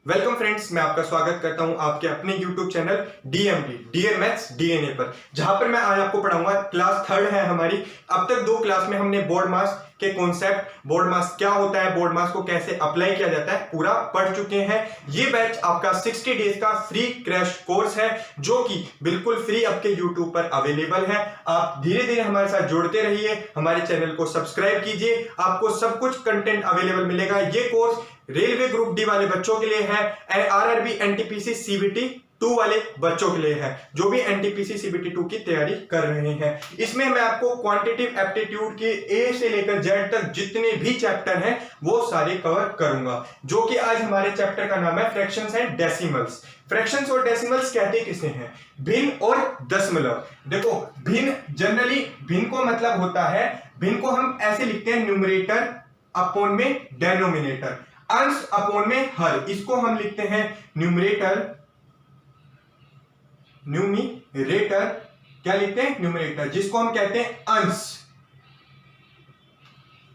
Welcome friends, मैं आपका स्वागत करता हूं आपके अपने YouTube channel DMT dear maths DNA पर, जहां पर मैं आज आपको पढ़ाऊंगा। क्लास थर्ड है हमारी। अब तक दो क्लास में हमने बोर्ड मास के कॉन्सेप्ट, बोर्ड मास क्या होता है, बोर्ड मास को कैसे अप्लाई किया जाता है, पूरा पढ़ चुके हैं। ये बैच आपका 60 डेज का फ्री क्रैश कोर्स है, जो कि बिल्कुल फ्री आपके YouTube पर अवेलेबल है। आप धीरे धीरे हमारे साथ जुड़ते रहिए, हमारे चैनल को सब्सक्राइब कीजिए, आपको सब कुछ कंटेंट अवेलेबल मिलेगा। ये कोर्स रेलवे ग्रुप डी वाले बच्चों के लिए है, RRB NTPC CBT 2 वाले बच्चों के लिए है, जो भी NTPC CBT 2 की तैयारी कर रहे हैं। इसमें मैं आपको क्वांटिटेटिव एप्टीट्यूड के A से लेकर Z तक जितने भी चैप्टर हैं वो सारे कवर करूंगा, जो कि आज हमारे चैप्टर का नाम है फ्रैक्शंस एंड डेसिमल्स। फ्रैक्शंस और डेसिमल्स कहते किसे हैं? भिन्न और दशमलव। देखो, भिन्न जनरली भिन्न को मतलब होता है, भिन्न को हम ऐसे लिखते हैं न्यूमरेटर अपॉन में डेनोमिनेटर, अंश अपॉन में हर। इसको हम लिखते हैं न्यूमरेटर, क्या लिखते हैं? न्यूमरेटर, जिसको हम कहते हैं अंश,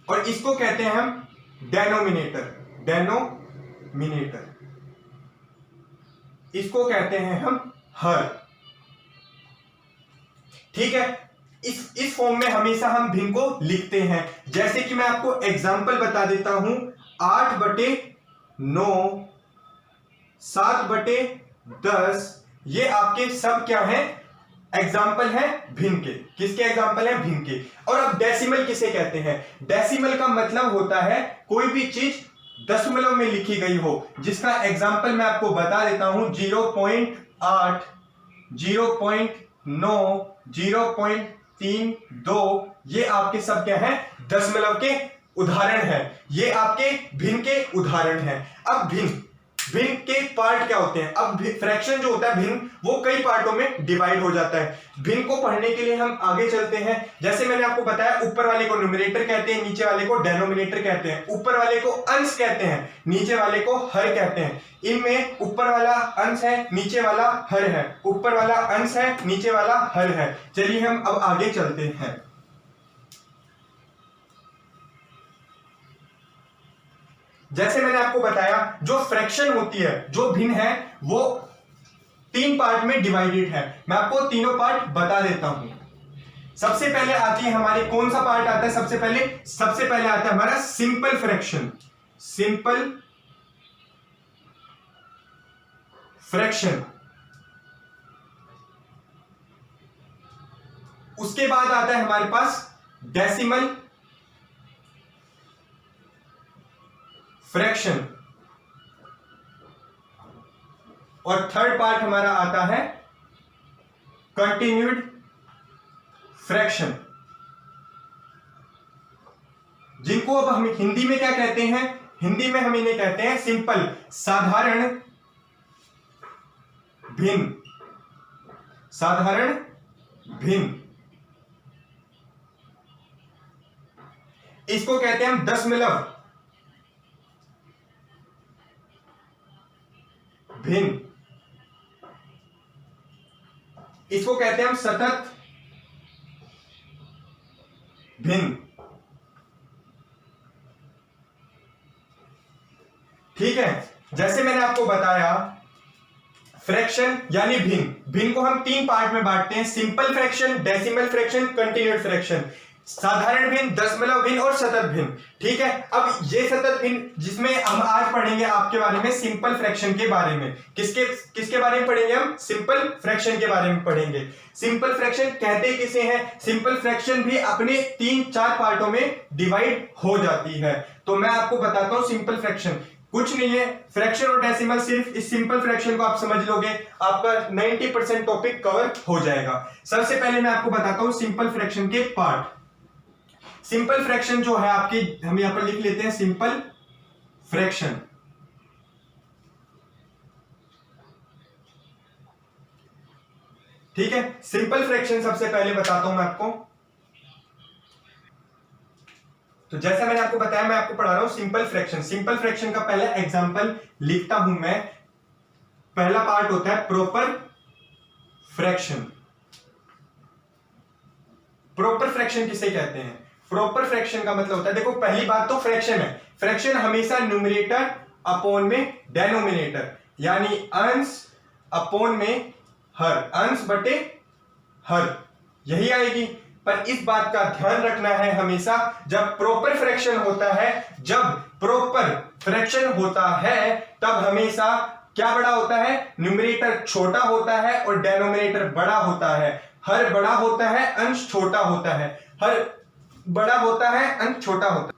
और इसको कहते हैं हम डेनोमिनेटर, इसको कहते हैं हम हर। ठीक है, इस फॉर्म में हमेशा हम भिन्न को लिखते हैं। जैसे कि मैं आपको एग्जांपल बता देता हूं, 8/9, 7/10, ये आपके सब क्या हैं? एग्जाम्पल है भिन्न के। किसके एग्जाम्पल है? भिन्न के। और अब डेसिमल किसे कहते हैं? डेसिमल का मतलब होता है कोई भी चीज दशमलव में लिखी गई हो, जिसका एग्जाम्पल मैं आपको बता देता हूं, 0.8, 0.9, 0.32, ये आपके सब क्या है? दशमलव के उदाहरण है। ये आपके भिन्न के उदाहरण है। अब भिन्न के पार्ट क्या होते हैं? अब फ्रैक्शन जो होता है भिन्न, वो कई पार्टों में डिवाइड हो जाता है। भिन्न को पढ़ने के लिए हम आगे चलते हैं। जैसे मैंने आपको बताया, ऊपर वाले को न्यूमरेटर कहते हैं, नीचे वाले को डेनोमिनेटर कहते हैं। ऊपर वाले को अंश कहते हैं, नीचे वाले को हर कहते हैं। इनमें ऊपर वाला अंश है, नीचे वाला हर है, ऊपर वाला अंश है, नीचे वाला हर है। चलिए हम अब आगे चलते हैं। जैसे मैंने आपको बताया, जो फ्रैक्शन होती है, जो भिन्न है, वो 3 पार्ट में डिवाइडेड है। मैं आपको तीनों पार्ट बता देता हूं। सबसे पहले आती है हमारी, कौन सा पार्ट आता है सबसे पहले? सबसे पहले आता है हमारा सिंपल फ्रैक्शन। उसके बाद आता है हमारे पास डेसिमल फ्रैक्शन, और थर्ड पार्ट हमारा आता है कंटिन्यूड फ्रैक्शन, जिनको अब हम हिंदी में क्या कहते हैं? हिंदी में हम इन्हें कहते हैं सिंपल, साधारण भिन्न, इसको कहते हैं हम दशमलव भिन्न, इसको कहते हैं हम सतत भिन्न। ठीक है, जैसे मैंने आपको बताया, फ्रैक्शन यानी भिन्न को हम 3 पार्ट में बांटते हैं, simple fraction, decimal fraction, continued fraction. साधारण भिन्न, दशमलव भिन्न और सतत भिन्न। ठीक है, अब ये सतत भिन्न, जिसमें हम आज पढ़ेंगे आपके बारे में सिंपल फ्रैक्शन के बारे में। किसके बारे में पढ़ेंगे हम? सिंपल फ्रैक्शन के बारे में पढ़ेंगे। सिंपल फ्रैक्शन कहते किसे हैं? सिंपल फ्रैक्शन भी अपने 3-4 पार्टों में डिवाइड हो जाती है। तो मैं आपको बताता हूं, सिंपल फ्रैक्शन कुछ नहीं है। फ्रैक्शन और डेसिमल, सिर्फ इस सिंपल फ्रैक्शन को आप समझ लोगे, आपका 90% टॉपिक कवर हो जाएगा। सबसे पहले मैं आपको बताता हूं सिंपल फ्रैक्शन के पार्ट। सिंपल फ्रैक्शन जो है आपकी, हम यहां पर लिख लेते हैं सिंपल फ्रैक्शन। ठीक है, सिंपल फ्रैक्शन सबसे पहले बताता हूं मैं आपको। तो जैसा मैंने आपको बताया, मैं आपको पढ़ा रहा हूं सिंपल फ्रैक्शन। सिंपल फ्रैक्शन का पहला एग्जांपल लिखता हूं मैं। पहला पार्ट होता है प्रॉपर फ्रैक्शन। प्रॉपर फ्रैक्शन किसे कहते हैं? प्रॉपर फ्रैक्शन का मतलब होता है, देखो पहली बात तो फ्रैक्शन है, फ्रैक्शन हमेशा न्यूमरेटर अपॉन में डेनोमिनेटर, यानी अंश अपॉन में हर, अंश बटे हर, यही आएगी। पर इस बात का ध्यान रखना है हमेशा, जब प्रॉपर फ्रैक्शन होता है, जब प्रॉपर फ्रैक्शन होता है तब हमेशा क्या बड़ा होता है, न्यूमरेटर छोटा होता है और डेनोमिनेटर बड़ा होता है। हर बड़ा होता है, अंश छोटा होता है, हर बड़ा होता है, अंश छोटा होता है।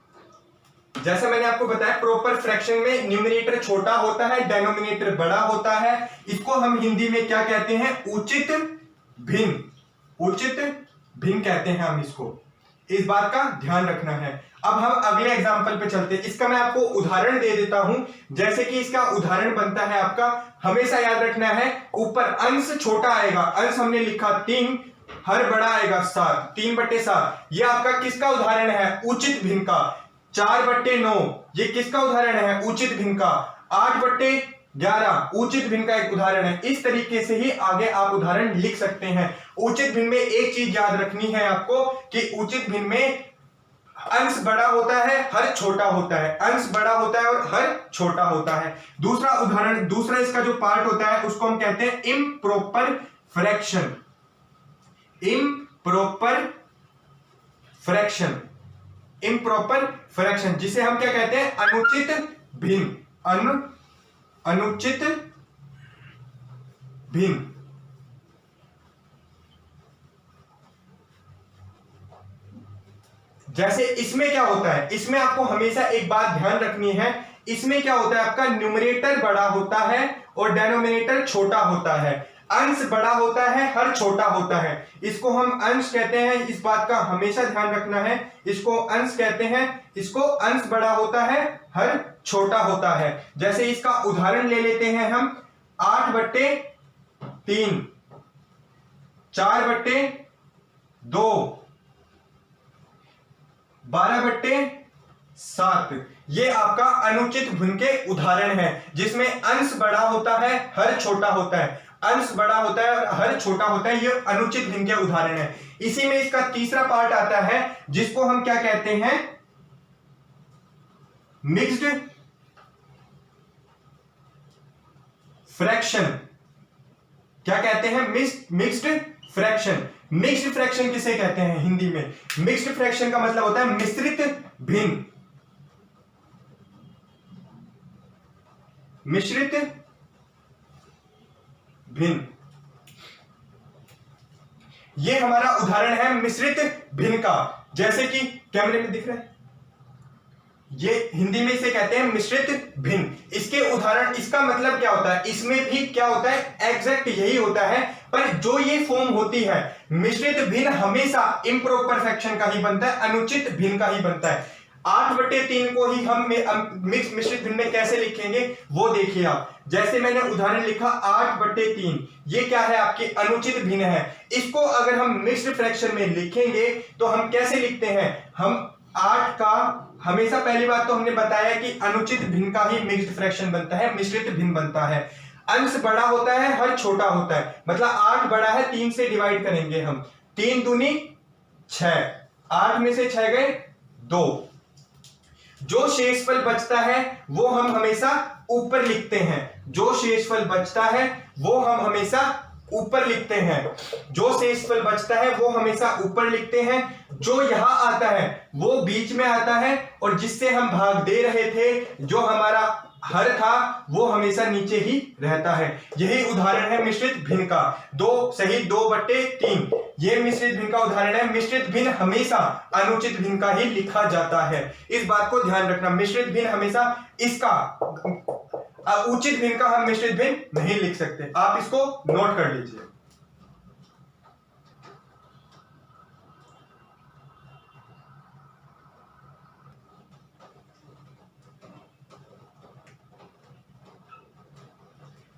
जैसे मैंने आपको बताया प्रॉपर फ्रैक्शन में न्यूमरेटर छोटा होता है, डेनोमिनेटर बड़ा होता है। इसको हम हिंदी में क्या कहते हैं, उचित भिन्न, उचित भिन्न कहते हैं हम इसको। इस बात का ध्यान रखना है। अब हम अगले एग्जांपल पे चलते हैं। इसका मैं आपको उदाहरण दे देता हूं। जैसे कि इसका उदाहरण बनता है आपका, हमेशा याद रखना है ऊपर अंश छोटा आएगा, अंश हमने लिखा 3, हर बड़ा आएगा 7, 3/7। ये आपका किसका उदाहरण है, उचित भिन्न का। 4/9 ये किसका उदाहरण है, उचित भिन्न का। 8/11 उचित भिन्न का एक उदाहरण है। इस तरीके से ही आगे आप उदाहरण लिख सकते हैं। उचित भिन्न में एक चीज याद रखनी है आपको कि उचित भिन्न में अंश बड़ा होता है, हर छोटा होता है, अंश बड़ा होता है और हर छोटा होता है। दूसरा उदाहरण, दूसरा इसका जो पार्ट होता है उसको हम कहते हैं improper fraction, improper fraction, improper fraction, जिसे हम क्या कहते हैं, अनुचित भिन्न, अनुचित भिन्न। जैसे इसमें क्या होता है, इसमें आपको हमेशा एक बात ध्यान रखनी है, इसमें क्या होता है, आपका न्यूमरेटर बड़ा होता है और डेनोमिनेटर छोटा होता है। अंश बड़ा होता है, हर छोटा होता है। इसको हम अंश कहते हैं, इस बात का हमेशा ध्यान रखना है। इसको अंश कहते हैं, इसको अंश बड़ा होता है, हर छोटा होता है। जैसे इसका उदाहरण ले लेते हैं हम, 8/3, 4/2, 12/7। ये आपका अनुचित भिन्न के उदाहरण है, जिसमें अंश बड़ा होता है, हर छोटा होता है, अंश बड़ा होता है और हर छोटा होता है। ये अनुचित भिन्न के उदाहरण है। इसी में इसका तीसरा पार्ट आता है, जिसको हम क्या कहते हैं, मिक्स्ड फ्रैक्शन। क्या कहते हैं, मिक्स्ड फ्रैक्शन। मिक्स्ड फ्रैक्शन किसे कहते हैं हिंदी में, मिक्स्ड फ्रैक्शन का मतलब होता है मिश्रित भिन्न, मिश्रित भिन्न। ये हमारा उदाहरण है मिश्रित भिन्न का। जैसे कि कैमरे में दिख रहा है, ये हिंदी में इसे कहते हैं मिश्रित भिन्न। इसके उदाहरण, इसका मतलब क्या होता है, इसमें भी क्या होता है, एग्जैक्ट यही होता है। पर जो ये फॉर्म होती है मिश्रित भिन्न, हमेशा इम्प्रॉपर फ्रैक्शन का ही बनता है, अनुचित भिन्न का ही बनता है। 8/3 को ही हम मिश्रित भिन्न में कैसे लिखेंगे वो देखिए आप। जैसे मैंने उदाहरण लिखा 8/3, ये क्या है, आपके अनुचित भिन्न है। इसको अगर हम मिक्स्ड फ्रैक्शन में लिखेंगे तो हम कैसे लिखते हैं, हम 8 का, हमेशा पहली बात तो हमने बताया कि अनुचित भिन्न का ही मिक्स्ड फ्रैक्शन बनता है, मिश्रित भिन्न बनता है। अंश बड़ा होता है, हर छोटा होता है, मतलब 8 बड़ा है, 3 से डिवाइड करेंगे हम, 3 दूनी 6, 8 में से 6 गए 2। जो शेषफल बचता है वो हम हमेशा ऊपर लिखते हैं, जो शेषफल बचता है वो हम हमेशा ऊपर लिखते हैं, जो शेषफल बचता है वो हमेशा ऊपर लिखते हैं। जो यहां आता है वो बीच में आता है, और जिससे हम भाग दे रहे थे, जो हमारा हर था, वो हमेशा नीचे ही रहता है। यही उदाहरण है मिश्रित भिन्न का। 2 सही 2/3 ये मिश्रित भिन्न का उदाहरण है। मिश्रित भिन्न हमेशा अनुचित भिन्न का ही लिखा जाता है, इस बात को ध्यान रखना। मिश्रित भिन्न हमेशा इसका, उचित भिन्न का हम मिश्रित भिन्न नहीं लिख सकते, आप इसको नोट कर लीजिए।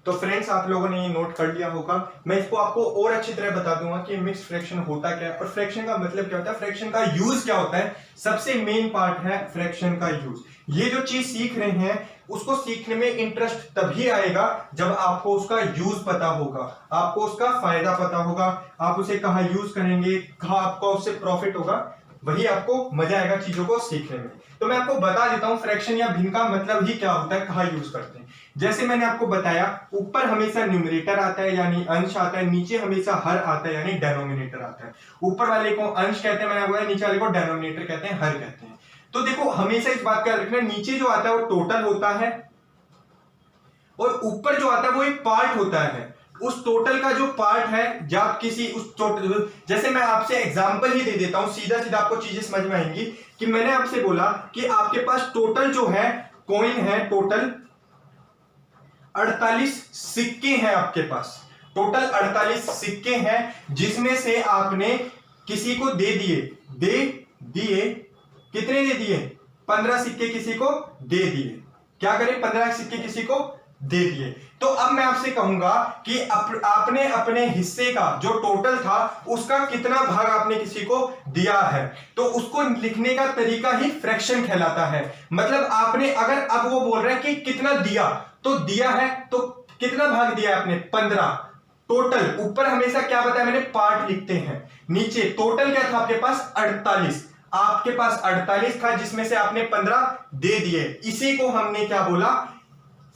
तो फ्रेंड्स, आप लोगों ने ये नोट कर लिया होगा। मैं इसको आपको और अच्छी तरह बता दूंगा कि मिक्स्ड फ्रैक्शन होता क्या है और फ्रैक्शन का मतलब क्या होता है, फ्रैक्शन का यूज क्या होता है। सबसे मेन पार्ट है फ्रैक्शन का यूज। ये जो चीज सीख रहे हैं उसको सीखने में इंटरेस्ट तभी आएगा जब आपको उसका यूज पता होगा, आपको उसका फायदा पता होगा, आप उसे कहाँ यूज करेंगे, कहाँ आपको उससे प्रॉफिट होगा। वही आपको मजा आएगा चीजों को सीखने में। तो मैं आपको बता देता हूँ फ्रैक्शन या भिन्न का मतलब ही क्या होता है, कहाँ यूज करते हैं। जैसे मैंने आपको बताया, ऊपर हमेशा न्यूमरेटर आता है यानी अंश आता है, नीचे हमेशा हर आता है यानी डेनोमिनेटर आता है। ऊपर वाले को अंश कहते हैं, मैंने आपको बताया, नीचे वाले को डेनोमिनेटर कहते हैं, हर कहते हैं। तो देखो हमेशा इस बात का याद रखना, नीचे जो आता है वो टोटल होता है और ऊपर जो आता है वो एक पार्ट होता है। उस टोटल का जो पार्ट है, जब किसी उस टोटल, जैसे मैं आपसे एग्जांपल ही दे देता हूं, सीधा सीधा आपको चीजें समझ में आएंगी कि मैंने आपसे बोला कि आपके पास टोटल जो है कॉइन है, टोटल 48 सिक्के हैं आपके पास, टोटल 48 सिक्के हैं, जिसमें से आपने किसी को दे दिए कितने दे दिए, 15 सिक्के किसी को दे दिए। क्या करें, 15 सिक्के किसी को दे दिए। तो अब मैं आपसे कहूंगा कि आपने अपने हिस्से का जो टोटल था उसका कितना भाग आपने किसी को दिया है, तो उसको लिखने का तरीका ही फ्रैक्शन कहलाता है। मतलब आपने अगर, अब वो बोल रहा है कि कितना दिया, तो दिया है तो कितना भाग दिया आपने, 15 टोटल। ऊपर हमेशा क्या बताया मैंने, पार्ट लिखते हैं, नीचे टोटल क्या था आपके पास, 48। आपके पास 48 था जिसमें से आपने 15 दे दिए, इसी को हमने क्या बोला,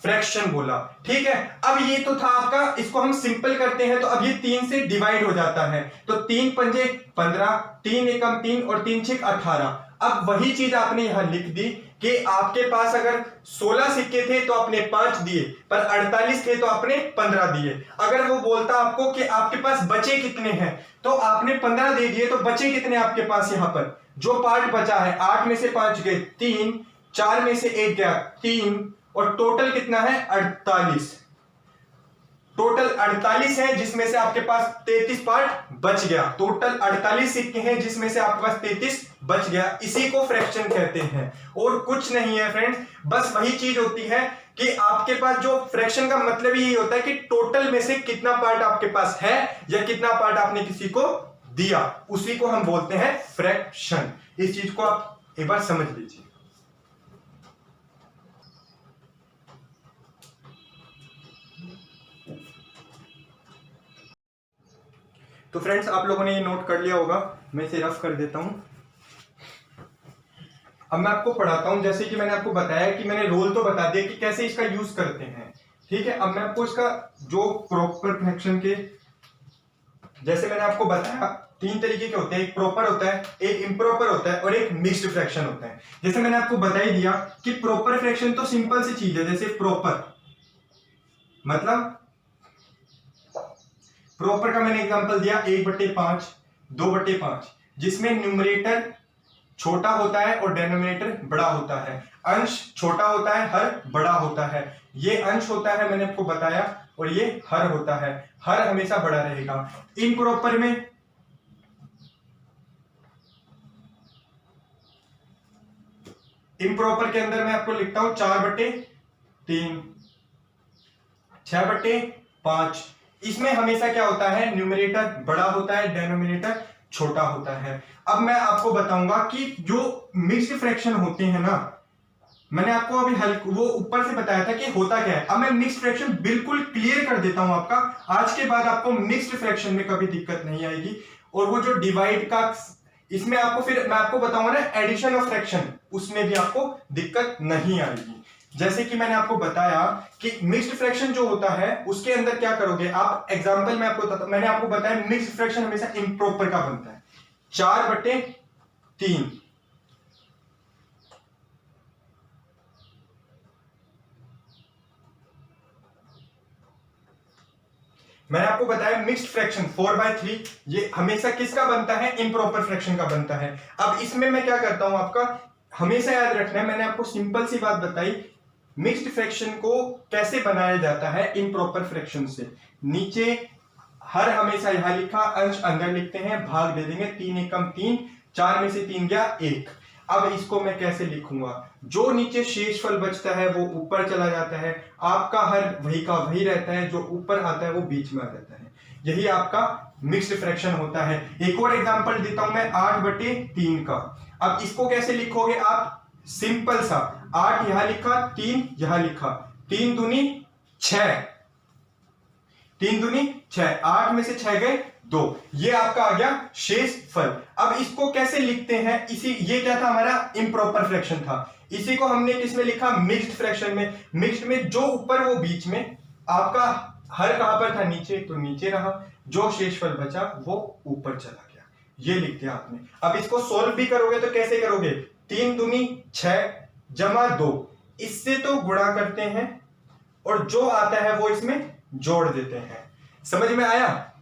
फ्रैक्शन बोला। ठीक है, अब ये तो था आपका, इसको हम सिंपल करते हैं तो अब ये 3 से डिवाइड हो जाता है, तो 3 पंजे 15, 3 एकम 3 और 3 छक 18। अब वही चीज आपने यहां लिख दी कि आपके पास अगर 16 सिक्के थे तो आपने 5 दिए, पर 48 थे तो आपने 15 दिए। अगर वो बोलता आपको कि आपके पास बचे कितने हैं, तो आपने 15 दे दिए, तो बचे कितने आपके पास, यहां पर जो पार्ट बचा है, 8 में से 5 गए 3, 4 में से 1 गया 3, और टोटल कितना है 48। टोटल 48 है जिसमें से आपके पास 33 पार्ट बच गया। टोटल 48 सिक्के हैं जिसमें से आपके पास 33 बच गया, इसी को फ्रैक्शन कहते हैं और कुछ नहीं है फ्रेंड्स। बस वही चीज होती है कि आपके पास जो फ्रैक्शन का मतलब ही होता है कि टोटल में से कितना पार्ट आपके पास है या कितना पार्ट आपने किसी को दिया, उसी को हम बोलते हैं फ्रैक्शन। इस चीज को आप एक बार समझ लीजिए। तो फ्रेंड्स आप लोगों ने ये नोट कर लिया होगा, मैं इसे रफ कर देता हूं। अब मैं आपको पढ़ाता हूं, जैसे कि मैंने आपको बताया कि मैंने रोल तो बता दिया कि कैसे इसका यूज करते हैं। ठीक है, अब मैं आपको इसका जो प्रॉपर फ्रैक्शन के, जैसे मैंने आपको बताया 3 तरीके के होते हैं, एक प्रॉपर होता है, एक इम्प्रॉपर होता है और एक मिक्स्ड फ्रैक्शन होता है। जैसे मैंने आपको बता ही दिया कि प्रॉपर फ्रैक्शन तो सिंपल सी चीज है, जैसे प्रॉपर मतलब, प्रॉपर का मैंने एग्जांपल दिया 1/5, 2/5, जिसमें न्यूमरेटर छोटा होता है और डेनोमिनेटर बड़ा होता है। अंश छोटा होता है, हर बड़ा होता है। ये अंश होता है मैंने आपको बताया, और ये हर होता है, हर हमेशा बड़ा रहेगा। इम्प्रॉपर में इम्प्रॉपर के अंदर मैं आपको लिखता हूं 4/3, 6/5। इसमें हमेशा क्या होता है, न्यूमरेटर बड़ा होता है, डेनोमिनेटर छोटा होता है। अब मैं आपको बताऊंगा कि जो मिक्स्ड फ्रैक्शन होते हैं ना, मैंने आपको अभी वो ऊपर से बताया था कि होता क्या है। अब मैं मिक्स्ड फ्रैक्शन बिल्कुल क्लियर कर देता हूं आपका, आज के बाद आपको मिक्स्ड फ्रैक्शन में कभी दिक्कत नहीं आएगी। और वो जो डिवाइड का, इसमें आपको फिर मैं आपको बताऊंगा ना एडिशन ऑफ फ्रैक्शन, उसमें भी आपको दिक्कत नहीं आएगी। जैसे कि मैंने आपको बताया कि मिक्स्ड फ्रैक्शन जो होता है उसके अंदर क्या करोगे आप, एग्जांपल मैं आपको मैंने आपको बताया मिक्स्ड फ्रैक्शन हमेशा इम्प्रॉपर का बनता है, 4/3। मैंने आपको बताया मिक्स्ड फ्रैक्शन 4/3, ये हमेशा किसका बनता है, इम्प्रॉपर फ्रैक्शन का बनता है। अब इसमें मैं क्या करता हूं, आपका हमेशा याद रखना है, मैंने आपको सिंपल सी बात बताई, मिक्स्ड फ्रैक्शन को कैसे बनाया जाता है इम्प्रॉपर फ्रैक्शन से। नीचे हर हमेशा यहां लिखा, अंश अंदर लिखते हैं, भाग दे देंगे, 3 एकम 3, 4 में से 3 गया 1। अब इसको मैं कैसे लिखूंगा, जो नीचे शेषफल बचता है वो ऊपर चला जाता है, आपका हर वही का वही रहता है, जो ऊपर आता है वो बीच में आ जाता है। यही आपका मिक्स्ड फ्रैक्शन होता है। एक और एग्जांपल देता हूं मैं 8/3 का। अब इसको कैसे लिखोगे आप, सिंपल सा, 8 यहां लिखा, 3 यहां लिखा, 3 दूनी 6, 3 दूनी 6, 8 में से 6 गए 2। ये आपका आ गया शेषफल। अब इसको कैसे लिखते हैं, इसी ये क्या था हमारा इम्प्रॉपर फ्रैक्शन था, इसी को हमने किसमें लिखा मिक्स्ड फ्रैक्शन में। मिक्स्ड में जो ऊपर वो बीच में, आपका हर कहां पर था नीचे, तो नीचे रहा, जो शेषफल बचा वो ऊपर चला गया, ये लिख दिया आपने। अब इसको सोल्व भी करोगे तो कैसे करोगे, 3 दूनी 6 जमा 2, इससे तो गुणा करते हैं और जो आता है वो इसमें जोड़ देते हैं। समझ में आया।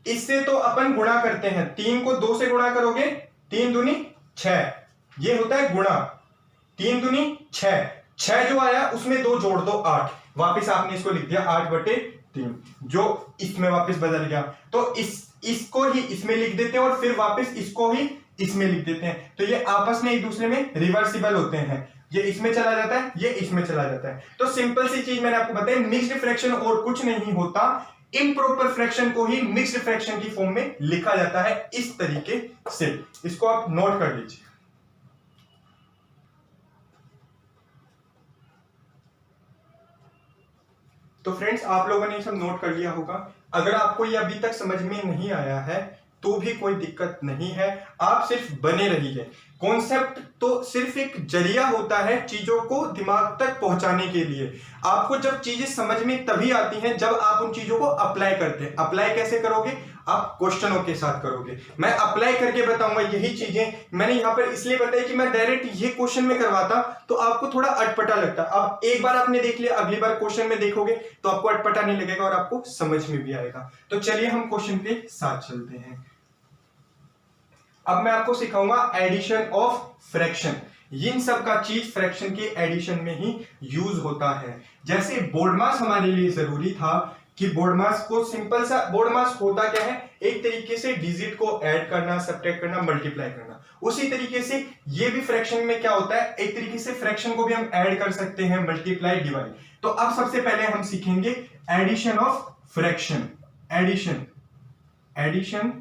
इससे तो अपन गुणा करते हैं, 3 को 2 से गुणा करोगे 3 दूनी 6, ये होता है गुणा, 3 दूनी 6, 6 जो आया उसमें 2 जोड़ दो 8, वापिस आपने इसको लिख दिया 8/3, जो इसमें वापस बदल गया। तो इसको ही इसमें लिख देते हैं और फिर वापस इसको ही इसमें लिख देते हैं, तो ये आपस में एक दूसरे में रिवर्सिबल होते हैं, ये इसमें चला जाता है, ये इसमें चला जाता है। तो सिंपल सी चीज मैंने आपको बताई, मिक्स्ड फ्रैक्शन और कुछ नहीं होता, इम्प्रॉपर फ्रैक्शन को ही मिक्स्ड फ्रैक्शन की फॉर्म में लिखा जाता है इस तरीके से। इसको आप नोट कर लीजिए। तो फ्रेंड्स आप लोगों ने ये सब नोट कर लिया होगा। अगर आपको ये अभी तक समझ में नहीं आया है तो भी कोई दिक्कत नहीं है, आप सिर्फ बने रहिए। कॉन्सेप्ट तो सिर्फ एक जरिया होता है चीजों को दिमाग तक पहुंचाने के लिए। आपको जब चीजें समझ में तभी आती हैं जब आप उन चीजों को अप्लाई करते हैं। अप्लाई कैसे करोगे, आप क्वेश्चनों के साथ करोगे। मैं अप्लाई करके बताऊंगा यही चीजें। मैंने यहां पर इसलिए बताया कि मैं डायरेक्ट ये क्वेश्चन में करवाता तो आपको थोड़ा अटपटा लगता। अब एक बार आपने देख लिया, अगली बार क्वेश्चन में देखोगे तो आपको अटपटा नहीं लगेगा और आपको समझ में भी आएगा। तो चलिए हम क्वेश्चन के साथ चलते हैं। अब मैं आपको सिखाऊंगा एडिशन ऑफ फ्रैक्शन। इन सब का चीज फ्रैक्शन के एडिशन में ही यूज होता है। जैसे बोर्ड मास हमारे लिए जरूरी था कि बोर्ड मास को सिंपल सा, बोर्ड मास होता क्या है, एक तरीके से डिजिट को ऐड करना, सब्ट्रैक्ट करना, मल्टीप्लाई करना। उसी तरीके से ये भी फ्रैक्शन में क्या होता है, एक तरीके से फ्रैक्शन को भी हम ऐड कर सकते हैं, मल्टीप्लाई, डिवाइड। तो अब सबसे पहले हम सीखेंगे addition of fraction. Addition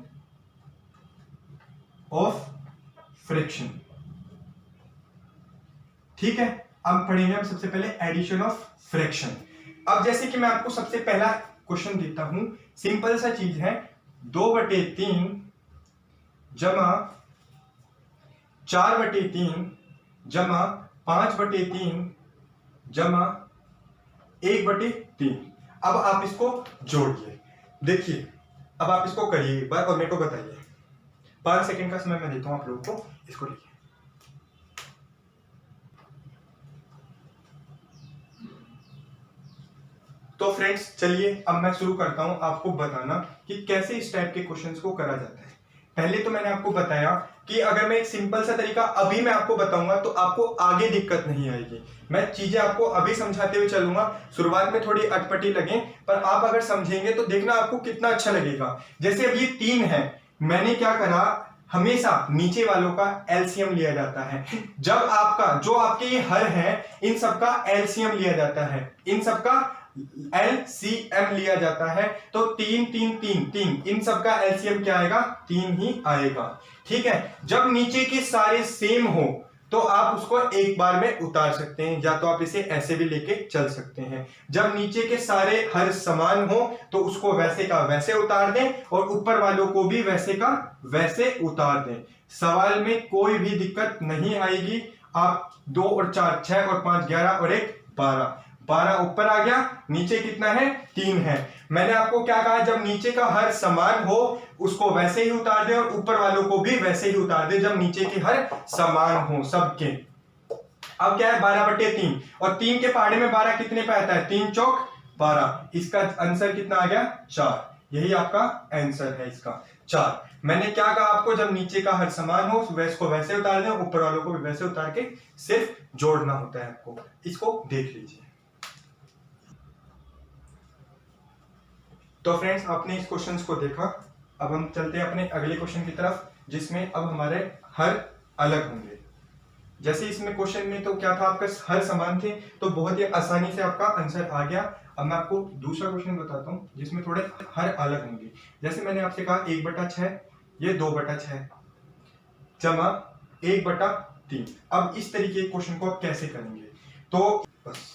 of fraction, ठीक है। अब पढ़ेंगे हम सबसे पहले एडिशन ऑफ फ्रैक्शन। अब जैसे कि मैं आपको सबसे पहला क्वेश्चन देता हूं, सिंपल सा चीज है, 2/3 जमा 4/3 जमा 5/3 जमा 1/3। अब आप इसको जोड़िए। देखिए, अब आप इसको करिए एक बार और मेरे को बताइए। 5 सेकंड का समय मैं देता हूं आप लोगों को, इसको लिखिए। तो फ्रेंड्स चलिए अब मैं शुरू करता हूं आपको बताना कि कैसे इस टाइप के क्वेश्चंस को करा जाता है। पहले तो मैंने आपको बताया कि अगर मैं एक सिंपल सा तरीका अभी मैं आपको बताऊंगा तो आपको आगे दिक्कत नहीं आएगी। मैं चीजें आपको अभी समझाते हुए चलूंगा, शुरुआत में थोड़ी अटपटी लगे पर आप अगर समझेंगे तो देखना आपको कितना अच्छा लगेगा। जैसे अब ये 3 है, मैंने क्या करा, हमेशा नीचे वालों का एलसीएम लिया जाता है। जब आपका जो आपके ये हर है इन सबका एलसीएम लिया जाता है, इन सबका एलसीएम लिया जाता है, तो 3 3 3 3 इन सबका एलसीएम क्या आएगा, 3 ही आएगा, ठीक है। जब नीचे के सारे सेम हो तो आप उसको एक बार में उतार सकते हैं, या तो आप इसे ऐसे भी लेके चल सकते हैं। जब नीचे के सारे हर समान हो तो उसको वैसे का वैसे उतार दें और ऊपर वालों को भी वैसे का वैसे उतार दें। सवाल में कोई भी दिक्कत नहीं आएगी। आप 2 और 4 6 और 5 11 और 1 12 12 ऊपर आ गया, नीचे कितना है, 3 है। मैंने आपको क्या कहा, जब नीचे का हर समान हो उसको वैसे ही उतार दे और ऊपर वालों को भी वैसे ही उतार दे, जब नीचे के हर समान हो सबके। अब क्या है, 12/3 और 3 के पहाड़े में 12 कितने पे आता है, 3 चौक 12। इसका आंसर कितना आ गया, 4। यही आपका आंसर है इसका, 4। मैंने क्या कहा आपको, जब नीचे का हर समान हो को वैसे उतार दें, ऊपर वालों को भी वैसे उतार के सिर्फ जोड़ना होता है आपको। इसको देख लीजिए। तो फ्रेंड्स आपने इस क्वेश्चन को देखा, अब हम चलते हैं अपने अगले क्वेश्चन की तरफ, जिसमें अब हमारे हर अलग होंगे। जैसे इसमें क्वेश्चन में तो क्या था, आपका हर समान थे तो बहुत ही आसानी से आपका आंसर आ गया। अब मैं आपको दूसरा क्वेश्चन बताता हूँ जिसमें थोड़े हर अलग होंगे। जैसे मैंने आपसे कहा 1/6, ये 2/6 जमा 1/3। अब इस तरीके के क्वेश्चन को आप कैसे करेंगे, तो बस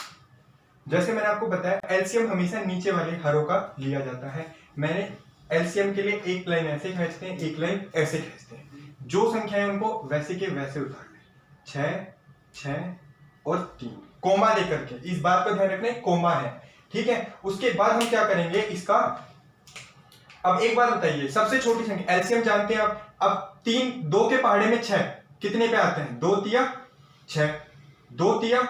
जैसे मैंने आपको बताया एलसीएम हमेशा नीचे वाले हरों का लिया जाता है। मैंने एलसीएम के लिए एक लाइन ऐसे खींचते हैं, एक लाइन ऐसे खींचते हैं, जो संख्या है उनको वैसे के वैसे उतार लें, 6 6 और 3 कोमा देकर के, इस बात को ध्यान रखना है कोमा है, ठीक है। उसके बाद हम क्या करेंगे इसका, अब एक बात बताइए, सबसे छोटी संख्या एलसीएम जानते हैं आप, अब 3 2 के पहाड़े में 6 कितने पे आते हैं, 2 तिया 6, 2 तिया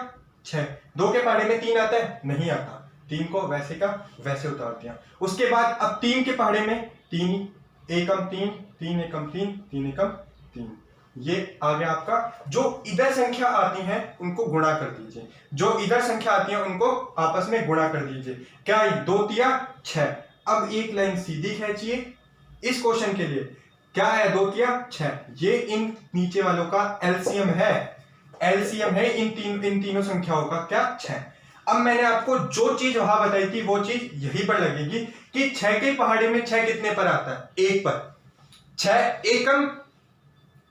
6, 2 के पहाड़े में 3 आता है, नहीं आता, 3 को वैसे का वैसे उतार दिया। उसके बाद अब 3 के पहाड़े में 3 एकम 3 3 एकम 3 3 एकम 3, ये आ गया आपका। जो इधर संख्या आती हैं उनको गुणा कर दीजिए, जो इधर संख्या आती है उनको आपस में गुणा कर दीजिए, क्या 2 तिया 6। अब एक लाइन सीधी खींचिए इस क्वेश्चन के लिए, क्या है 2 तिया 6, ये इन नीचे वालों का एलसीएम है, एलसीएम है इन तीनों संख्याओं का क्या 6। अब मैंने आपको जो चीज वहां बताई थी वो चीज यहीं पर लगेगी कि 6 के पहाड़े में 6 कितने पर आता है, 1 पर, 6 एकम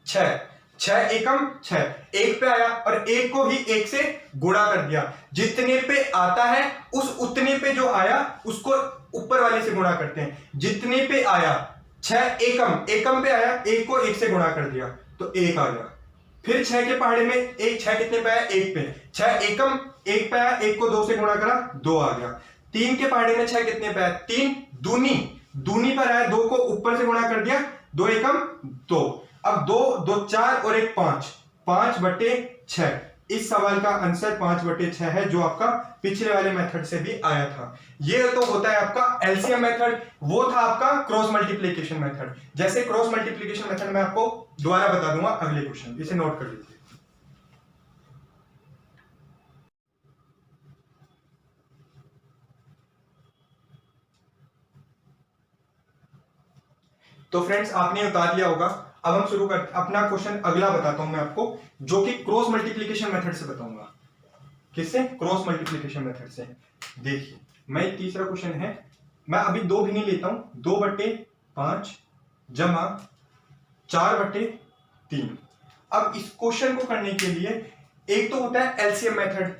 6, 6 एकम 6, 1 पे आया और 1 को ही 1 से गुणा कर दिया, जितने पे आता है उस उतने पे जो आया उसको ऊपर वाले से गुणा करते हैं, जितने पे आया 6 एकम, एकम पे आया, 1 को 1 से गुणा कर दिया तो 1 आ गया। फिर 6 के पहाड़े में 6 कितने पे आया, 1 पे, 6 एकम 1 पे आया, 1 को 2 से गुणा करा 2 आ गया। 3 के पहाड़े में 6 कितने पे आया, 3 दूनी, दूनी पर आया, 2 को ऊपर से गुणा कर दिया, 2 एकम 2, अब 2 2 4 और 1 5, 5/6। इस सवाल का आंसर 5/6 है, जो आपका पिछले वाले मेथड से भी आया था। ये तो होता है आपका एलसीएम मेथड, वो था आपका क्रॉस मल्टीप्लिकेशन मेथड। जैसे क्रॉस मल्टीप्लिकेशन मेथड मैं आपको दोबारा बता दूंगा अगले क्वेश्चन, इसे नोट कर लीजिए। तो फ्रेंड्स आपने उतार लिया होगा, अब हम शुरू कर अपना क्वेश्चन अगला बताता हूं मैं आपको, जो कि क्रॉस मल्टीप्लिकेशन मेथड से बताऊंगा। किससे, क्रॉस मल्टीप्लिकेशन मेथड से। देखिए मैं तीसरा क्वेश्चन है, मैं अभी 2 भी नहीं लेता हूं, 2/5 जमा 4/3। अब इस क्वेश्चन को करने के लिए एक तो होता है एलसीएम मेथड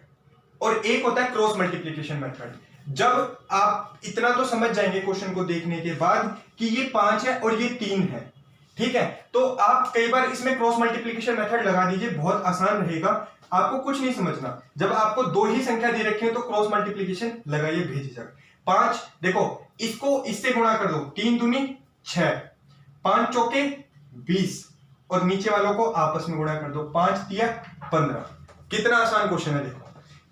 और एक होता है क्रॉस मल्टीप्लिकेशन मेथड। जब आप इतना तो समझ जाएंगे क्वेश्चन को देखने के बाद कि ये 5 है और ये 3 है, ठीक है, तो आप कई बार इसमें क्रॉस मल्टीप्लिकेशन मेथड लगा दीजिए, बहुत आसान रहेगा, आपको कुछ नहीं समझना। जब आपको 2 ही संख्या दे रखी है तो क्रॉस मल्टीप्लिकेशन लगाइए बेझिझक। 5 देखो, इसको इससे गुणा कर दो, 3 दूनी 6, 5 चौके 20 और नीचे वालों को आपस में गुणा कर दो, 5 तिया 15। कितना आसान क्वेश्चन है, देखो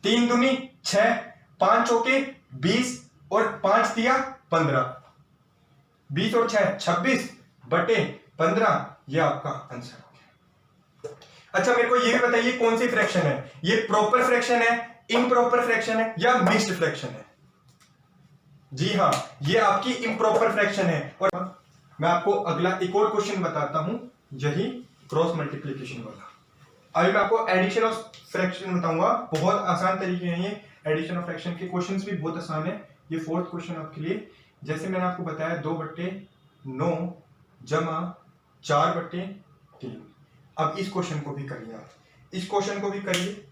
3 दूनी 6, 5 चौके 20 और 5 तिया 15, 20 और 6 26/15, ये आपका आंसर हो गया। अच्छा मेरे को ये भी बताइए कौन सी फ्रैक्शन है, ये प्रॉपर फ्रैक्शन है, इम्प्रॉपर फ्रैक्शन है या मिक्स्ड फ्रैक्शन है। जी हाँ, ये आपकी इम्प्रॉपर फ्रैक्शन है। और मैं आपको अगला एक और क्वेश्चन बताता हूं, यही क्रॉस मल्टीप्लिकेशन वाला। अभी मैं आपको एडिशन ऑफ फ्रैक्शन बताऊंगा, बहुत आसान तरीके हैं ये एडिशन ऑफ फ्रैक्शन के, क्वेश्चंस भी बहुत आसान है। ये 4th क्वेश्चन आपके लिए, जैसे मैंने आपको बताया 2/9 जमा 4/3। अब इस क्वेश्चन को भी करिए आप, इस क्वेश्चन को भी करिए।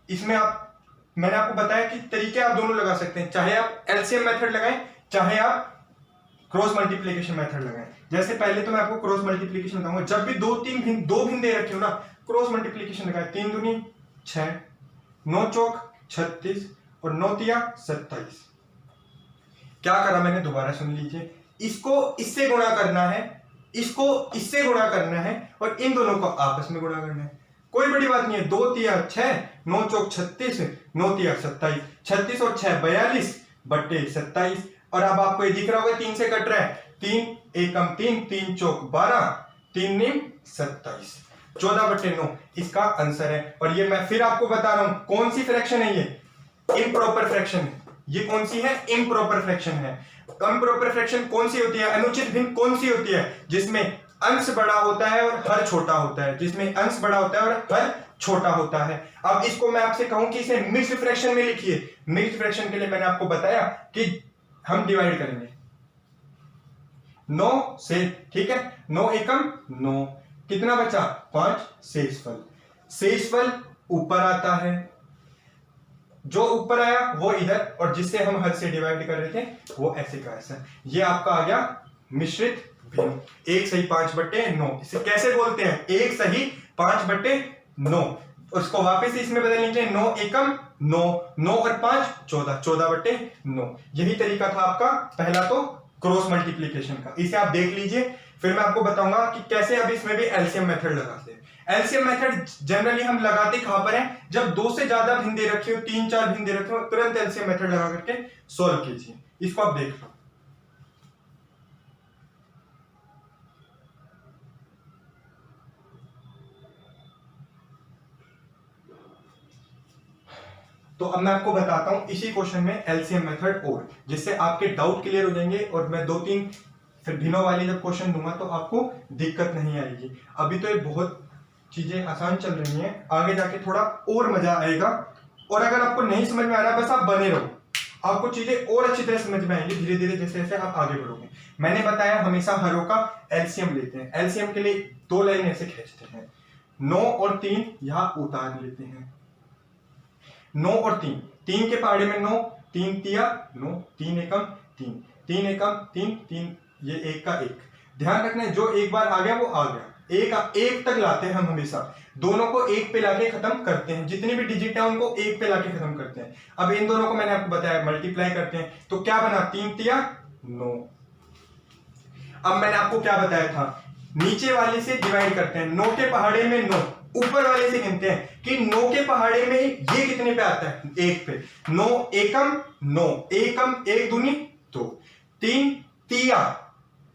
इसमें आप, मैंने आपको बताया कि तरीके आप दोनों लगा सकते हैं, चाहे आप एलसीएम मेथड लगाएं चाहे आप क्रॉस मल्टीप्लिकेशन मेथड लगाएं। जैसे पहले तो मैं आपको क्रॉस मल्टीप्लिकेशन बताऊंगा, जब भी 2 भिन्न दे रखे हो ना, क्रॉस मल्टीप्लिकेशन लगाए, 3 दूनी 6, 9 चौक 36 और 9 तिया 27। क्या करा मैंने, दोबारा सुन लीजिए, इसको इससे गुणा करना है, इसको इससे गुणा करना है और इन दोनों को आपस में गुणा करना है, कोई बड़ी बात नहीं है। 2 तिया 6, 9 चौक 36, 9 तिया 27, 36 और 6 42/27। और अब आपको ये दिख रहा होगा 3 से कट रहा है, 3 एकम 3, 3 चौक 12, 3 नीम 27, 14/9 इसका आंसर है। और ये मैं फिर आपको बता रहा हूं कौन सी फ्रैक्शन है, ये इम्प्रॉपर फ्रैक्शन है। ये कौन सी है, इम्प्रॉपर फ्रैक्शन है। इम्प्रॉपर फ्रैक्शन कौन सी होती है, अनुचित भिन्न कौन सी होती है, जिसमें अंश बड़ा होता है और हर छोटा होता है, जिसमें अंश बड़ा होता है और हर छोटा होता है। अब इसको मैं आपसे कहूं कि इसे मिक्स्ड फ्रैक्शन में लिखिए। मिक्स्ड फ्रैक्शन के लिए मैंने आपको बताया कि हम डिवाइड करेंगे 9 से, ठीक है, 9 एकम 9, कितना बचा 5, शेषफल। शेषफल ऊपर आता है, जो ऊपर आया वो इधर, और जिससे हम हद से डिवाइड कर रहे थे वो ऐसे का ऐसा। ये आपका आ गया मिश्रित भिन्न। 1 सही 5/9। इसे कैसे बोलते हैं? 1 सही 5/9। उसको वापस इसमें बदल लीजिए, 9 एकम 9, 9 और 5 14, 14/9। यही तरीका था आपका पहला तो क्रॉस मल्टीप्लीकेशन का। इसे आप देख लीजिए, फिर मैं आपको बताऊंगा कि कैसे अब इसमें भी एलसीएम मेथड लगाते हैं। एलसीएम मेथड जनरली हम लगाते कहां पर है? जब 2 से ज्यादा भिन्न दे रखे हो, 3-4 भिन्न दे रखे हो, तुरंत एलसीएम मेथड लगा करके सोल्व कीजिए। इसको आप देख लो। तो अब मैं आपको बताता हूं इसी क्वेश्चन में एलसीएम मेथड, और जिससे आपके डाउट क्लियर हो जाएंगे, और मैं 2-3 फिर भिन्नों वाली जब क्वेश्चन दूंगा तो आपको दिक्कत नहीं आएगी। अभी तो ये बहुत चीजें आसान चल रही हैं, आगे जाके थोड़ा और मजा आएगा। और अगर आपको नहीं समझ में आ रहा, बस आप बने रहो, आपको चीजें और अच्छी तरह समझ में आएंगी धीरे धीरे जैसे जैसे आप आगे बढ़ोगे। मैंने बताया हमेशा हरों का एलसीएम लेते हैं। एलसीएम के लिए 2 लाइन ऐसे खींचते हैं, 9 और 3 यहां उतार लेते हैं। 9 और 3, 3 के पहाड़े में 9, 3 तिया 9, 3 एकम 3, 3 एकम 3, 3 ये 1 का 1। ध्यान रखना है, जो एक बार आ गया वो आ गया। एक तक लाते हैं हम हमेशा, दोनों को 1 पे लाके खत्म करते हैं। जितनी भी डिजिट है उनको 1 पे लाके खत्म करते हैं। अब इन दोनों को मैंने आपको बताया मल्टीप्लाई करते हैं, तो क्या बना? 3 तिया 9। अब मैंने आपको क्या बताया था? नीचे वाले से डिवाइड करते हैं। 9 के पहाड़े में 9, ऊपर वाले से गिनते हैं कि 9 के पहाड़े में ये कितने पे आता है? 1 पे। 9 एकम 9, एकम 1 दूनी 2, 3 तिया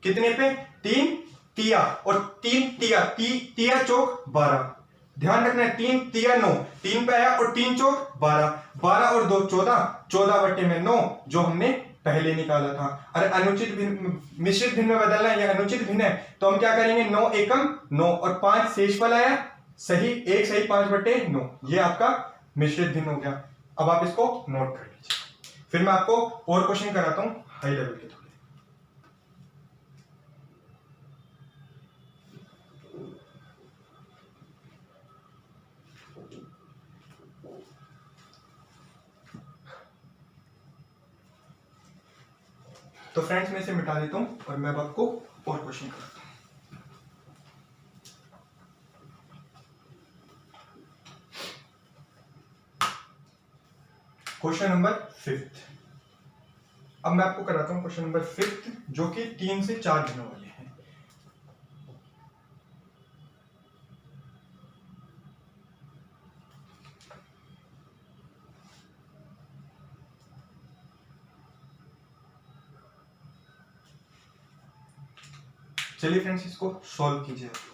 कितने पे? 3 तिया, और 3 तिया तिया चौक 12। ध्यान रखना है, 3 तिया 9, 3 पे आया और 3 चौक 12, 12 और 2 14, 14/9 जो हमने पहले निकाला था। अरे अनुचित भिन्न मिश्रित भिन्न में बदलना है, यह अनुचित भिन्न है, तो हम क्या करेंगे? 9 एकम 9 और 5 शेषफल आया सही, 1 सही 5/9। ये आपका मिश्रित भिन्न हो गया। अब आप इसको नोट कर लीजिए, फिर मैं आपको और क्वेश्चन कराता हूं हाई लेवल के थोड़े। तो फ्रेंड्स मैं इसे मिटा देता हूं और मैं अब आपको और क्वेश्चन कराता हूं। Question number 5th। अब मैं आपको कराता हूं क्वेश्चन नंबर 5th, जो कि 3 से 4 भिन्नों वाले हैं। चलिए फ्रेंड्स इसको सॉल्व कीजिए आप लोग।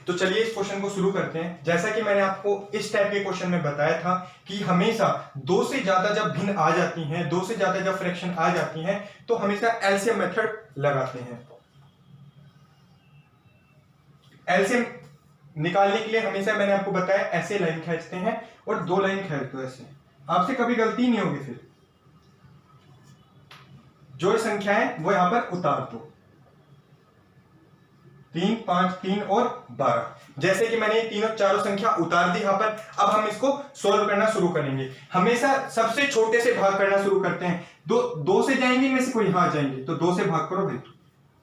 तो चलिए इस क्वेश्चन को शुरू करते हैं। जैसा कि मैंने आपको इस टाइप के क्वेश्चन में बताया था कि हमेशा 2 से ज्यादा जब भिन्न आ जाती हैं, 2 से ज्यादा जब फ्रैक्शन आ जाती हैं, तो हमेशा एलसीएम मेथड लगाते हैं। एलसीएम निकालने के लिए हमेशा मैंने आपको बताया ऐसे लाइन खींचते हैं और 2 लाइन खींच दो ऐसे, आपसे कभी गलती नहीं होगी। फिर जो संख्या है वो यहां पर उतार दो, 3 5 3 और 12। जैसे कि मैंने तीनों चारों संख्या उतार दी यहां पर। अब हम इसको सोल्व करना शुरू करेंगे। हमेशा सबसे छोटे से भाग करना शुरू करते हैं। 2 से जाएंगे, इनमें से कोई यहां जाएंगे तो 2 से भाग करो भाई,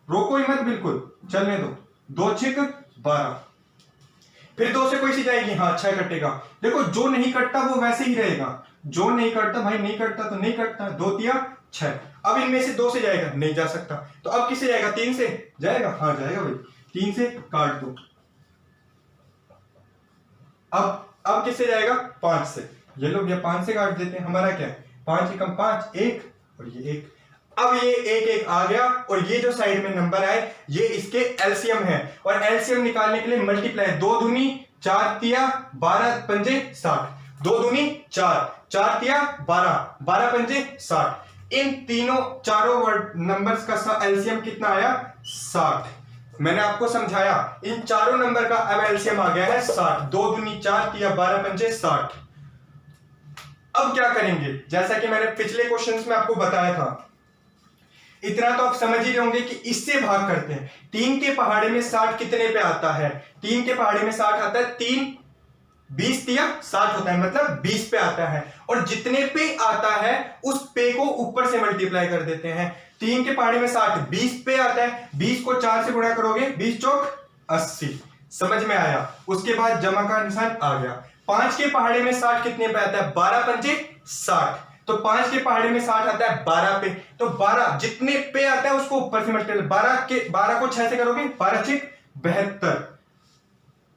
रोको ही मत, बिल्कुल चलने दो। 2 6 12, फिर 2 से कोई सी जाएगी, हाँ 6 कटेगा। देखो जो नहीं कटता वो वैसे ही रहेगा, जो नहीं कटता भाई नहीं कटता तो नहीं कटता। 2 तिया 6। अब इनमें से 2 से जाएगा, नहीं जा सकता, तो अब किससे जाएगा? 3 से जाएगा, हाँ जाएगा भाई। 3 से काट दो। अब किससे जाएगा? 5 से। ये लोग ये 5 से काट देते हैं, हमारा क्या है? 5 एकम 5 1 और ये 1। अब ये 1 1 आ गया, और ये जो साइड में नंबर आए ये इसके एलसीएम है। और एलसीएम निकालने के लिए मल्टीप्लाई, 2 दूनी 4 तिया 12 पंजे 60, 2 दूनी 4 4 तिया 12 12 पंजे 60। इन तीनों चारों वर्ड नंबर्स का एलसीएम कितना आया? 60। मैंने आपको समझाया इन चारों नंबर का अब एलसीएम आ गया है 60। 2 दूनी 4 तिया 12 पंजे 60। अब क्या करेंगे? जैसा कि मैंने पिछले क्वेश्चंस में आपको बताया था इतना तो आप समझ ही रहे होंगे कि इससे भाग करते हैं। 3 के पहाड़े में 60 कितने पे आता है? 3 के पहाड़े में 60 आता है, 3 20 तिया 60 होता है, मतलब 20 पे आता है। और जितने पे आता है उस पे को ऊपर से मल्टीप्लाई कर देते हैं। 3 के पहाड़े में 60 20 पे आता है, 20 को 4 से गुणा करोगे, 20 चौक 80। समझ में आया? उसके बाद जमा का निशान आ गया। 5 के पहाड़े में 60 कितने पे आता है? 12 पंजे 60। तो 5 के पहाड़े में 60 आता है 12 पे, तो 12 जितने पे आता है उसको ऊपर से मल्टीप्लाई, 12 को 6 से करोगे, 12 छिक 72।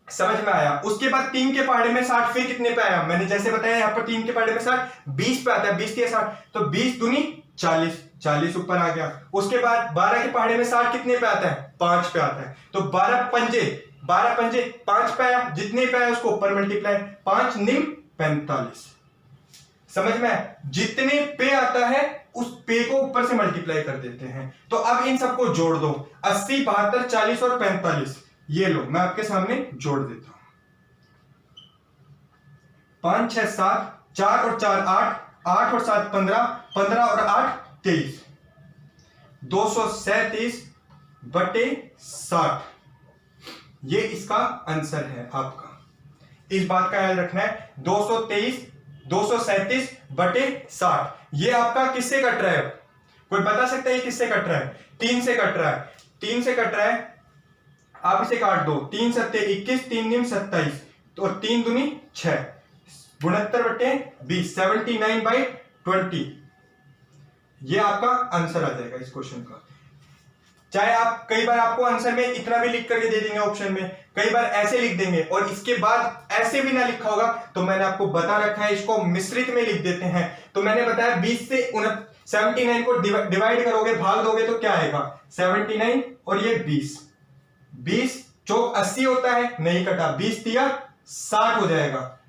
समझ में आया? उसके बाद 3 के पहाड़े में 60 फिर कितने पे आया? मैंने जैसे बताया यहाँ पर 3 के पहाड़े में 60 20 पे आता है, 20 के 60, तो 20 दूनी 40, 40 ऊपर आ गया। उसके बाद 12 के पहाड़े में 60 कितने पे आता है? 5 पे आता है, तो 12 पंजे 5 पे आया, जितने पे आया उसको ऊपर मल्टीप्लाई, 5 निम 45। समझ में आया? जितने पे आता है उस पे को ऊपर से मल्टीप्लाई कर देते हैं। तो अब इन सबको जोड़ दो, 80 72 40 और 45, ये लो मैं आपके सामने जोड़ देता हूं। 5 6 7, 4 और 4 8, 8 और 7 15, 15 और 8 23, 237 बटे 60, ये इसका आंसर है आपका। इस बात का याद रखना है, 237 बटे 60, ये आपका किससे कट रहा है? कोई बता सकता है ये किससे कट रहा है? 3 से कट रहा है, 3 से कट रहा है। आप इसे काट दो, 3 सत्ते 21, 3 निम 27, तो 3 दूनी 6, 69 बटे 20, 79/20, ये आपका आंसर आ जाएगा इस क्वेश्चन का। चाहे आप कई बार आपको आंसर में इतना भी लिख करके दे देंगे ऑप्शन में, कई बार ऐसे लिख देंगे और इसके बाद ऐसे भी ना लिखा होगा, तो मैंने आपको बता रखा है इसको मिश्रित में लिख देते हैं। तो मैंने बताया 20 से 79 को डिवाइड करोगे, भाग दोगे तो क्या आएगा? 79 और ये 20 चौक 80 होता है, नहीं कटा, 20 तिया 60 हो जाएगा।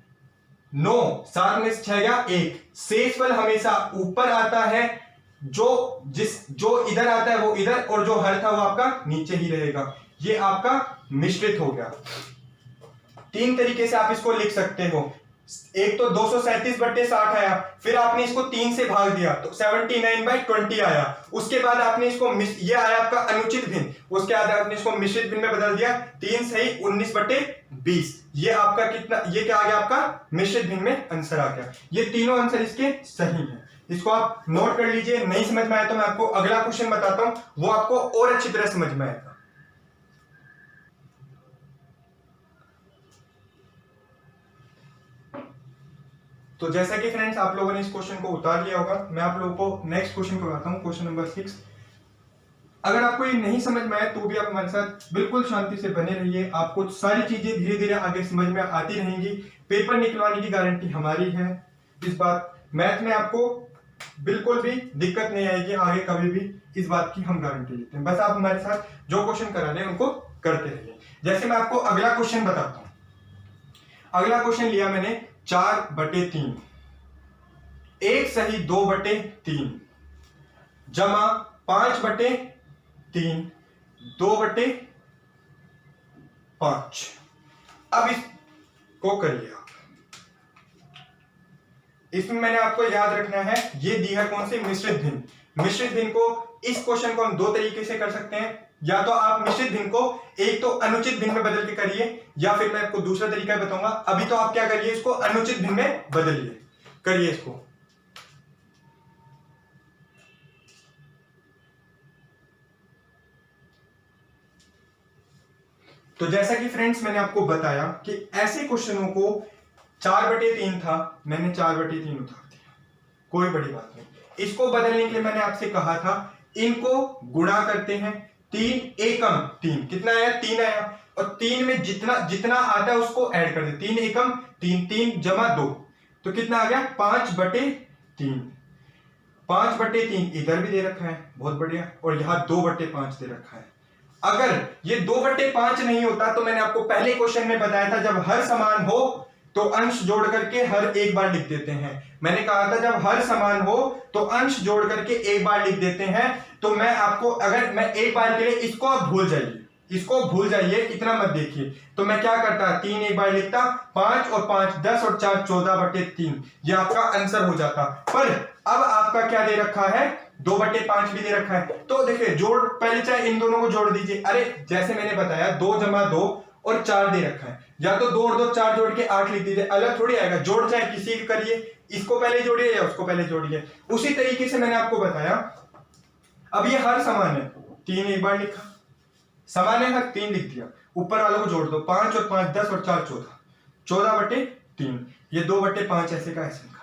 9 7 में से 6 गया 1, शेषफल हमेशा ऊपर आता है, जो इधर आता है वो इधर, और जो हर था वो आपका नीचे ही रहेगा। ये आपका मिश्रित हो गया। 3 तरीके से आप इसको लिख सकते हो। एक तो 237 बटे 60 आया, फिर आपने इसको 3 से भाग दिया तो 79/20 आया। उसके बाद आपने इसको ये आया आपका अनुचित भिन्न, उसके बाद आपने इसको मिश्रित भिन्न में बदल दिया, 3 सही 19/20, ये आपका कितना, ये क्या आ गया आपका मिश्रित भिन्न में आंसर आ गया। ये तीनों आंसर इसके सही हैं। इसको आप नोट कर लीजिए। नहीं समझ में आया तो मैं आपको अगला क्वेश्चन बताता हूं, वो आपको और अच्छी तरह समझ में आएगा। तो जैसा कि फ्रेंड्स आप लोगों ने इस क्वेश्चन को उतार लिया होगा, मैं आप लोगों को नेक्स्ट क्वेश्चन करवाता हूं, क्वेश्चन नंबर 6। अगर आपको ये नहीं समझ में आए तो भी आप हमारे साथ बिल्कुल शांति से बने रहिए, आपको सारी चीजें धीरे धीरे आगे समझ में आती रहेंगी। पेपर निकलवाने की गारंटी हमारी है, इस बात मैथ में आपको बिल्कुल भी दिक्कत नहीं आएगी आगे कभी भी, इस बात की हम गारंटी लेते हैं। बस आप हमारे साथ जो क्वेश्चन करा रहे हैं उनको करते रहिए। जैसे मैं आपको अगला क्वेश्चन बताता हूं। अगला क्वेश्चन लिया मैंने 4/3, 1 सही 2/3 जमा 5/3 2/5। अब इसको करिए आप। इसमें मैंने आपको याद रखना है, ये दी है कौन सी? मिश्रित भिन्न। मिश्रित भिन्न को, इस क्वेश्चन को हम 2 तरीके से कर सकते हैं, या तो आप मिश्रित भिन्न को एक तो अनुचित भिन्न में बदल के करिए, या फिर मैं आपको दूसरा तरीका बताऊंगा। अभी तो आप क्या करिए, इसको अनुचित भिन्न में बदलिए, करिए इसको। तो जैसा कि फ्रेंड्स मैंने आपको बताया कि ऐसे क्वेश्चनों को 4/3 था, मैंने 4/3 उतार दिया, कोई बड़ी बात नहीं। इसको बदलने के लिए मैंने आपसे कहा था इनको गुणा करते हैं, 3 एकम 3 कितना आया? 3 आया, और 3 में जितना जितना आता है उसको ऐड कर दे, 3 एकम 3, 3 जमा 2, तो कितना आ गया? 5/3। 5/3 इधर भी दे रखा है, बहुत बढ़िया, और यहां 2/5 दे रखा है। अगर ये 2/5 नहीं होता तो मैंने आपको पहले क्वेश्चन में बताया था, जब हर समान हो तो अंश जोड़ करके हर एक बार लिख देते हैं। मैंने कहा था जब हर समान हो तो अंश जोड़ करके एक बार लिख देते हैं। तो मैं आपको, अगर मैं एक बार के लिए इसको आप भूल जाइए, इसको भूल जाइए, इतना मत देखिए। तो मैं क्या करता, 3 एक बार लिखता, 5 और 5 10 और 4 14/3, ये आपका आंसर हो जाता। पर अब आपका क्या दे रखा है, 2/5 भी दे रखा है। तो देखिए जोड़, पहले चाहे इन दोनों को जोड़ दीजिए। अरे जैसे मैंने बताया 2 + 2 और 4 दे रखा है, या तो 2 और 2 4 जोड़ के 8 लिख दीजिए, अलग थोड़ी आएगा। जोड़ चाहे किसी का करिए, इसको पहले जोड़िए या उसको पहले जोड़िए। उसी तरीके से मैंने आपको बताया। अब ये हर समान है, 3 एक बार लिखा, समान है हर 3 लिख दिया, ऊपर वालों को जोड़ दो, 5 और 5 10 और 4 14, 14/3। ये 2/5 ऐसे का ऐसे का।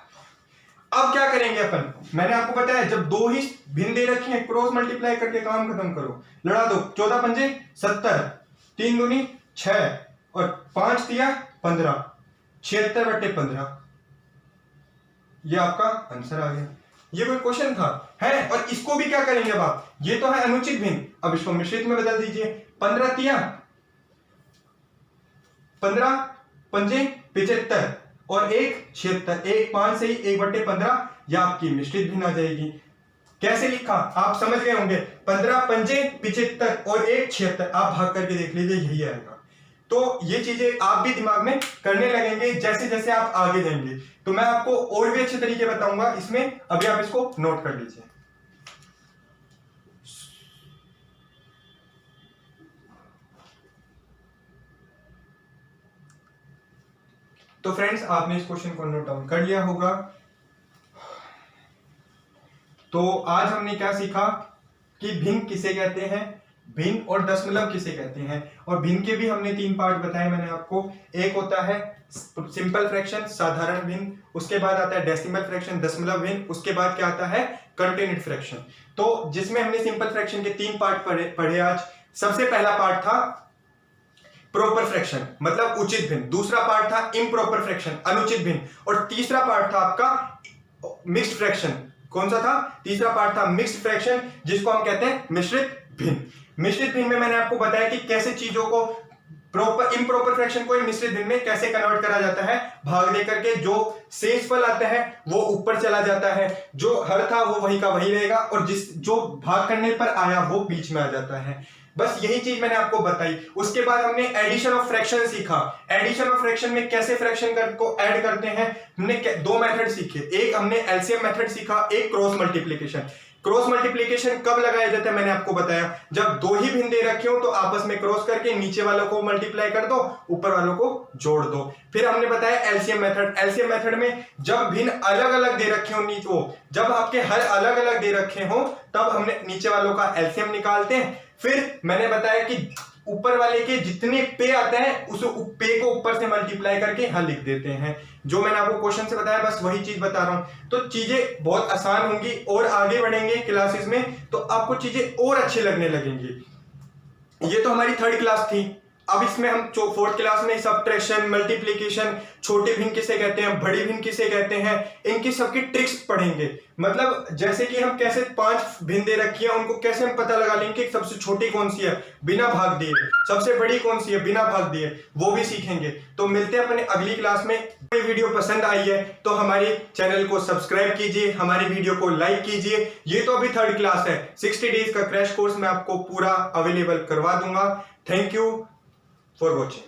अब क्या करेंगे अपन, मैंने आपको बताया जब 2 ही भिन्न दे रखे हैं, क्रॉस मल्टीप्लाई करके काम खत्म करो, लड़ा दो। 14 पंजे 70, 3 दूनी 6 और 5 दिया 15, 76/15। ये आपका आंसर आ गया। ये कोई क्वेश्चन था है। और इसको भी क्या करेंगे अब आप, ये तो है अनुचित भिन्न, अब इसको मिश्रित में बदल दीजिए। 15 तिया 15 पंजे 75 और 1 76, 1 5 से ही 1/15, यह आपकी मिश्रित भिन्न आ जाएगी। कैसे लिखा आप समझ गए होंगे, 15 पंजे 75 और 1 76, आप भाग करके देख लीजिए, यही आएगा। तो ये चीजें आप भी दिमाग में करने लगेंगे जैसे जैसे आप आगे जाएंगे। तो मैं आपको और भी अच्छे तरीके बताऊंगा इसमें, अभी आप इसको नोट कर लीजिए। तो फ्रेंड्स आपने इस क्वेश्चन को नोट डाउन कर लिया होगा। तो आज हमने क्या सीखा कि भिन्न किसे कहते हैं, भिन्न और दशमलव किसे कहते हैं। और भिन्न के भी हमने 3 पार्ट बताए मैंने आपको। एक होता है सिंपल फ्रैक्शन, साधारण भिन्न, उसके बाद आता है डेसिमल फ्रैक्शन, दशमलव भिन्न, उसके बाद क्या आता है कंटिन्यूट फ्रैक्शन। तो जिसमें हमने सिंपल फ्रैक्शन के 3 पार्ट पढ़े आज। सबसे पहला पार्ट था प्रॉपर फ्रैक्शन मतलब उचित भिन्न, दूसरा पार्ट था इम्प्रॉपर फ्रैक्शन अनुचित भिन्न, और तीसरा पार्ट था आपका मिक्स्ड फ्रैक्शन। कौन सा था? तीसरा पार्ट था मिक्स्ड फ्रैक्शन, जिसको हम कहते हैं मिश्रित भिन्न। मिश्रित भिन्न में मैंने आपको बताया कि कैसे चीजों को प्रॉपर इम्प्रॉपर फ्रैक्शन को मिश्रित भिन्न में कैसे कन्वर्ट करा जाता है, भाग दे करके जो शेषफल आता है वो ऊपर चला जाता है, जो हर था वो वही का वही रहेगा, और जो भाग करने पर आया वो बीच में आ जाता है। बस यही चीज मैंने आपको बताई। उसके बाद हमने एडिशन ऑफ फ्रैक्शन सीखा। एडिशन ऑफ फ्रैक्शन में कैसे फ्रैक्शन को ऐड करते हैं, हमने 2 मेथड सीखे। एक हमने एलसीएम मेथड सीखा, एक क्रॉस मल्टीप्लिकेशन। क्रॉस मल्टीप्लिकेशन कब लगाया जाता है मैंने आपको बताया, जब 2 ही भिन्न दे रखे हो तो आपस में क्रॉस करके नीचे वालों को मल्टीप्लाई कर दो, ऊपर वालों को जोड़ दो। फिर हमने बताया एलसीएम मेथड। एलसीएम मेथड में जब भिन्न अलग अलग दे रखे हो, जब आपके हर अलग अलग दे रखे हो तब हमने नीचे वालों का एलसीएम निकालते हैं। फिर मैंने बताया कि ऊपर वाले के जितने पे आते हैं उस पे को ऊपर से मल्टीप्लाई करके हल लिख देते हैं। जो मैंने आपको क्वेश्चन से बताया बस वही चीज बता रहा हूं। तो चीजें बहुत आसान होंगी और आगे बढ़ेंगे क्लासेस में तो आपको चीजें और अच्छी लगने लगेंगी। ये तो हमारी 3rd क्लास थी। अब इसमें हम 4th क्लास में सब्ट्रैक्शन, मल्टीप्लिकेशन, छोटे भिन्न किसे कहते हैं, बड़ी भिन्न किसे कहते हैं, इनकी सबकी ट्रिक्स पढ़ेंगे। मतलब जैसे कि हम कैसे 5 भिन्न दे रखी है उनको कैसे हम पता लगा लेंगे कि सबसे छोटी कौन सी है बिना भाग दिए, सबसे बड़ी कौन सी है बिना भाग दिए, वो भी सीखेंगे। तो मिलते हैं अपने अगली क्लास में। ये वीडियो पसंद आई है तो हमारे चैनल को सब्सक्राइब कीजिए, हमारी वीडियो को लाइक कीजिए। ये तो अभी 3rd क्लास है, 60 डेज का क्रैश कोर्स मैं आपको पूरा अवेलेबल करवा दूंगा। Thank you for watching.